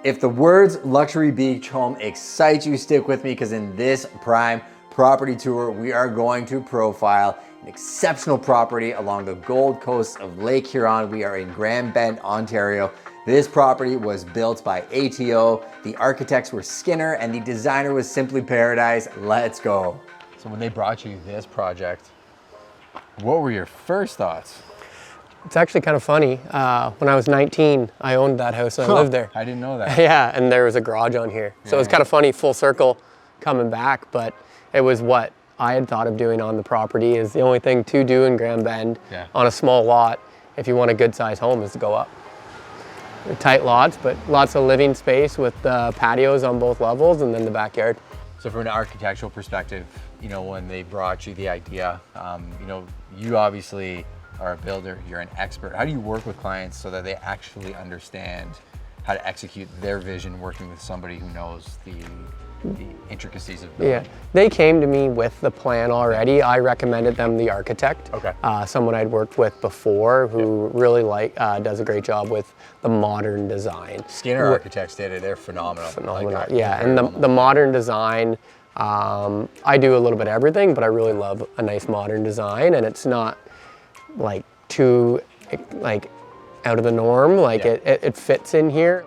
If the words luxury beach home excite you, stick with me, because in this prime property tour, we are going to profile an exceptional property along the Gold Coast of Lake Huron. We are in Grand Bend, Ontario. This property was built by ATO. The architects were Skinner and the designer was Simply Paradise. Let's go. So when they brought you this project, what were your first thoughts? It's actually kind of funny. When I was 19, I owned that house and I lived there. I didn't know that. Yeah, and there was a garage on here. So it was kind of funny, full circle coming back, but it was what I had thought of doing on the property. Is the only thing to do in Grand Bend on a small lot, if you want a good size home, is to go up. They're tight lots, but lots of living space with patios on both levels and then the backyard. So from an architectural perspective, you know, when they brought you the idea, you know, you obviously are a builder, you're an expert. How do you work with clients so that they actually understand how to execute their vision working with somebody who knows the intricacies of building? Yeah, they came to me with the plan already. I recommended them the architect, someone I'd worked with before who really does a great job with the modern design. Skinner Architects did it, they're phenomenal. Phenomenal, yeah, and the modern design, I do a little bit of everything, but I really love a nice modern design, and it's not like too like out of the norm, like it fits in here.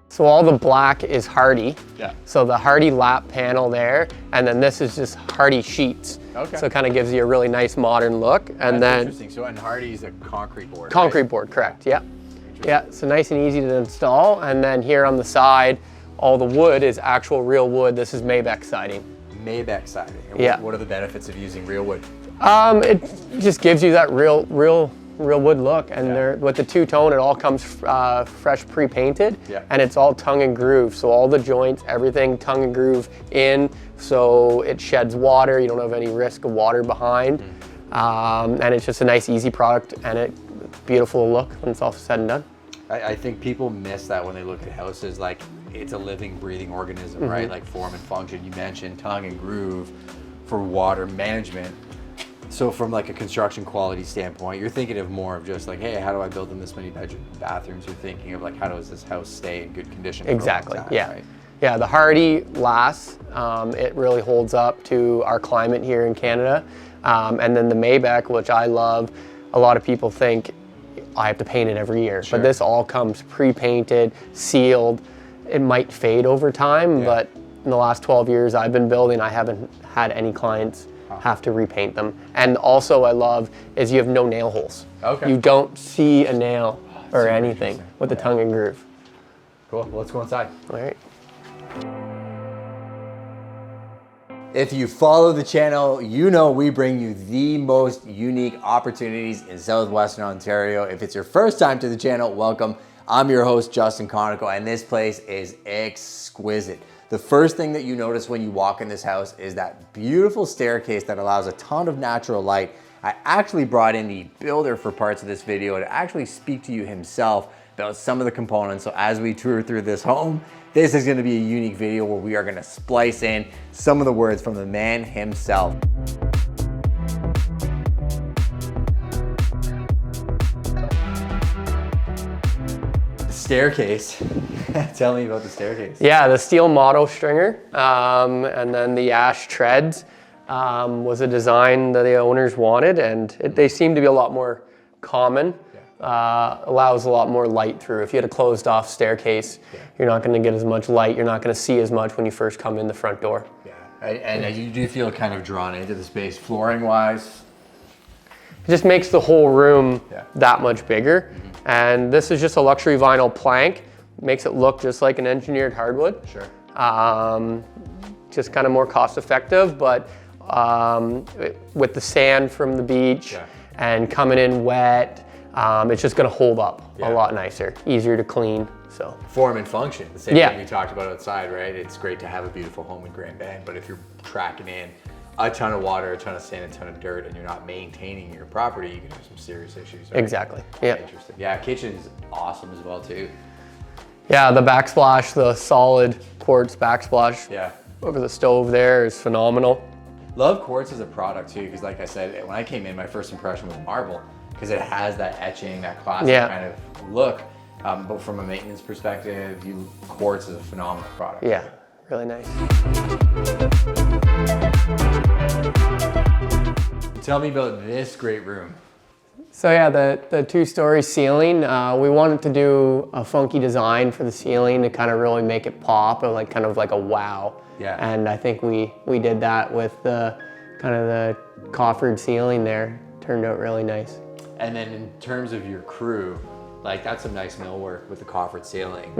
So all the black is hardy. Yeah. So the hardy lap panel there, and then this is just hardy sheets. Okay. So it kind of gives you a really nice modern look. And then interesting. So and hardy is a concrete board. Concrete board, correct. Yeah. Yeah. So nice and easy to install. And then here on the side, all the wood is actual real wood. This is Maybach siding. Maybach siding. And yeah. What are the benefits of using real wood? It just gives you that real wood look, and with the two-tone, it all comes fresh pre-painted, and it's all tongue and groove. So all the joints, everything tongue and groove in, so it sheds water. You don't have any risk of water behind, and it's just a nice, easy product, and it's beautiful look when it's all said and done. I think people miss that when they look at houses. Like, it's a living, breathing organism, right? Like form and function. You mentioned tongue and groove for water management. So from like a construction quality standpoint, you're thinking of more of just like, hey, how do I build in this many bathrooms? You're thinking of like, how does this house stay in good condition? Exactly, for a long time, yeah. Right? Yeah, the hardy lasts. It really holds up to our climate here in Canada. And then the Maybach, which I love, a lot of people think I have to paint it every year, but this all comes pre-painted, sealed. It might fade over time, but in the last 12 years I've been building, I haven't had any clients have to repaint them. And also I love is you have no nail holes. Okay. You don't see a nail or anything with the tongue and groove. Cool, well, let's go inside. All right. If you follow the channel, you know we bring you the most unique opportunities in Southwestern Ontario. If it's your first time to the channel, welcome. I'm your host, Justin Konikow, and this place is exquisite. The first thing that you notice when you walk in this house is that beautiful staircase that allows a ton of natural light. I actually brought in the builder for parts of this video to actually speak to you himself about some of the components. So as we tour through this home, this is gonna be a unique video where we are gonna splice in some of the words from the man himself. Staircase. Tell me about the staircase. Yeah, the steel motto stringer, and then the ash treads was a design that the owners wanted, and they seem to be a lot more common. Allows a lot more light through. If you had a closed off staircase, you're not going to get as much light. You're not going to see as much when you first come in the front door. Yeah, and you do feel kind of drawn into the space flooring wise. It just makes the whole room that much bigger. And this is just a luxury vinyl plank. Makes it look just like an engineered hardwood. Sure. Just kind of more cost effective, but with the sand from the beach and coming in wet, it's just going to hold up a lot nicer, easier to clean. So form and function, the same thing we talked about outside, right? It's great to have a beautiful home in Grand Bend, but if you're tracking in a ton of water, a ton of sand, a ton of dirt, and you're not maintaining your property, you can have some serious issues. Right? Exactly. Yeah. Interesting. Yeah, kitchen is awesome as well too. Yeah, the backsplash, the solid quartz backsplash over the stove there is phenomenal. Love quartz as a product too, because like I said, when I came in, my first impression was marble, because it has that etching, that classic kind of look. But from a maintenance perspective, quartz is a phenomenal product. Yeah, really nice. Tell me about this great room. So yeah, the two-story ceiling, we wanted to do a funky design for the ceiling to kind of really make it pop, or like kind of like a wow. Yeah. And I think we did that with the kind of the coffered ceiling there. Turned out really nice. And then in terms of your crew, like that's some nice millwork with the coffered ceiling.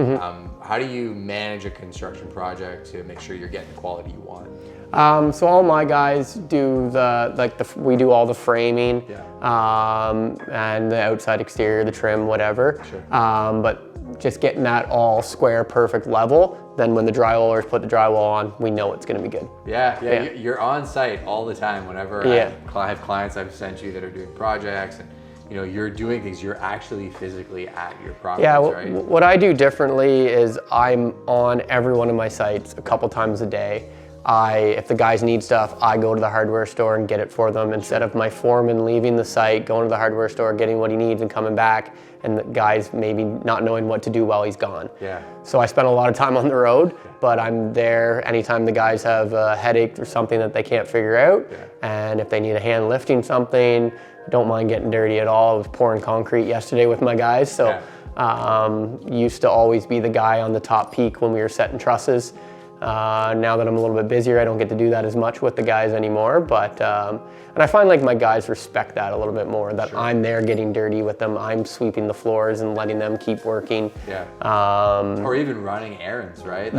How do you manage a construction project to make sure you're getting the quality you want? So all my guys do we do all the framing, and the outside exterior, the trim, whatever. Sure. But just getting that all square, perfect level, then when the drywallers put the drywall on, we know it's gonna be good. Yeah. You're on site all the time. Whenever I have clients I've sent you that are doing projects, and you're doing things, you're actually physically at your properties, right? What I do differently is I'm on every one of my sites a couple times a day. If the guys need stuff, I go to the hardware store and get it for them, instead of my foreman leaving the site, going to the hardware store, getting what he needs and coming back, and the guys maybe not knowing what to do while he's gone. Yeah. So I spend a lot of time on the road, but I'm there anytime the guys have a headache or something that they can't figure out. Yeah. And if they need a hand lifting something, don't mind getting dirty at all. I was pouring concrete yesterday with my guys, so used to always be the guy on the top peak when we were setting trusses. Now that I'm a little bit busier, I don't get to do that as much with the guys anymore, but and I find like my guys respect that a little bit more, that I'm there getting dirty with them, I'm sweeping the floors and letting them keep working. Yeah. Or even running errands, right?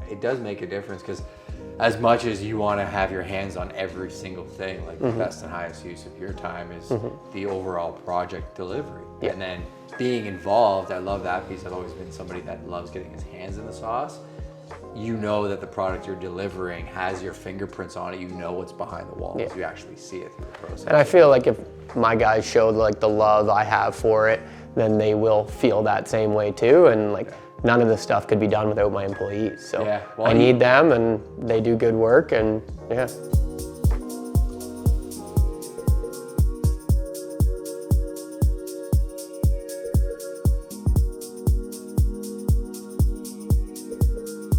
It does make a difference, because as much as you want to have your hands on every single thing, like the best and highest use of your time is the overall project delivery. Yeah. And then being involved, I love that piece. I've always been somebody that loves getting his hands in the sauce. You know that the product you're delivering has your fingerprints on it. You know what's behind the walls. You actually see it through the process. And I feel like if my guys show like the love I have for it, then they will feel that same way too. And like none of this stuff could be done without my employees. So I need them, and they do good work, and yeah.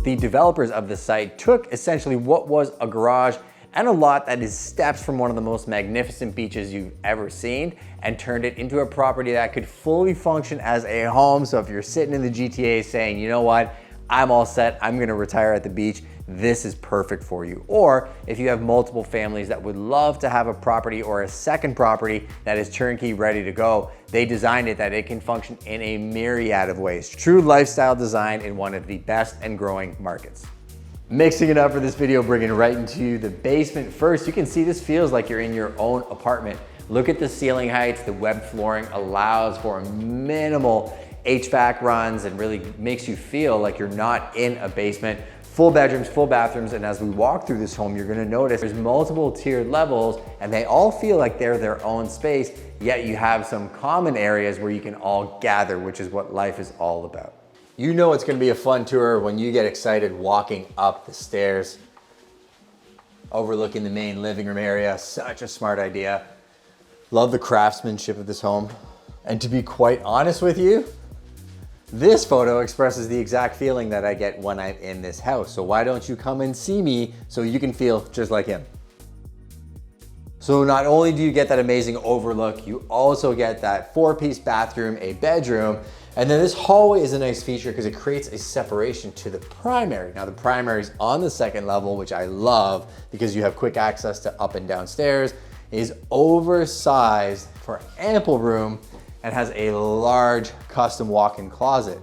The developers of the site took essentially what was a garage and a lot that is steps from one of the most magnificent beaches you've ever seen, and turned it into a property that could fully function as a home. So if you're sitting in the GTA saying, you know what, I'm all set, I'm gonna retire at the beach, this is perfect for you. Or if you have multiple families that would love to have a property or a second property that is turnkey ready to go, they designed it that it can function in a myriad of ways. True lifestyle design in one of the best and growing markets. Mixing it up for this video, bringing it right into the basement. First, you can see this feels like you're in your own apartment. Look at the ceiling heights. The webbed flooring allows for minimal HVAC runs and really makes you feel like you're not in a basement. Full bedrooms, full bathrooms, and as we walk through this home, you're gonna notice there's multiple tiered levels, and they all feel like they're their own space, yet you have some common areas where you can all gather, which is what life is all about. You know it's gonna be a fun tour when you get excited walking up the stairs, overlooking the main living room area. Such a smart idea. Love the craftsmanship of this home. And to be quite honest with you, this photo expresses the exact feeling that I get when I'm in this house. So why don't you come and see me so you can feel just like him? So not only do you get that amazing overlook, you also get that 4-piece bathroom, a bedroom, and then this hallway is a nice feature because it creates a separation to the primary. Now the primary is on the second level, which I love because you have quick access to up and down stairs. It is oversized for ample room and has a large custom walk-in closet.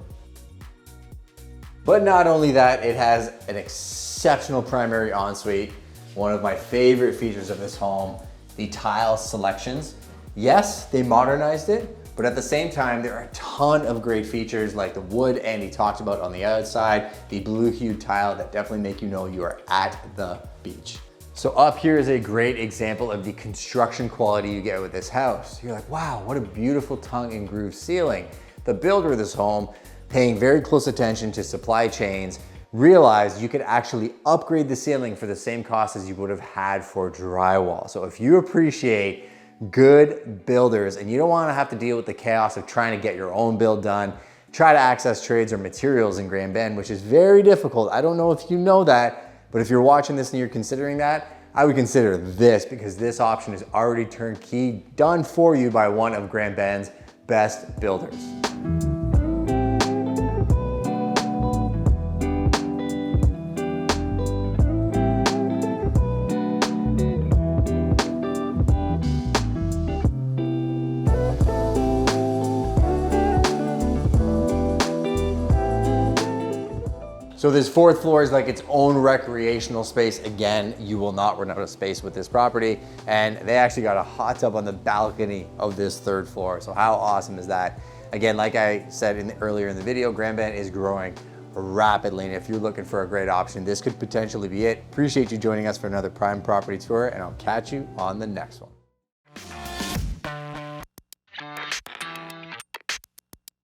But not only that, it has an exceptional primary ensuite. One of my favorite features of this home, the tile selections. Yes, they modernized it, but at the same time, there are a ton of great features like the wood Andy talked about on the outside, the blue hued tile that definitely make you know you are at the beach. So up here is a great example of the construction quality you get with this house. You're like, wow, what a beautiful tongue and groove ceiling. The builder of this home, paying very close attention to supply chains, realized you could actually upgrade the ceiling for the same cost as you would have had for drywall. So if you appreciate good builders and you don't want to have to deal with the chaos of trying to get your own build done, try to access trades or materials in Grand Bend, which is very difficult. I don't know if you know that, but if you're watching this and you're considering that, I would consider this, because this option is already turnkey, done for you by one of Grand Bend's best builders. So this fourth floor is like its own recreational space. Again, you will not run out of space with this property. And they actually got a hot tub on the balcony of this third floor. So how awesome is that? Again, like I said earlier in the video, Grand Bend is growing rapidly. And if you're looking for a great option, this could potentially be it. Appreciate you joining us for another prime property tour, and I'll catch you on the next one.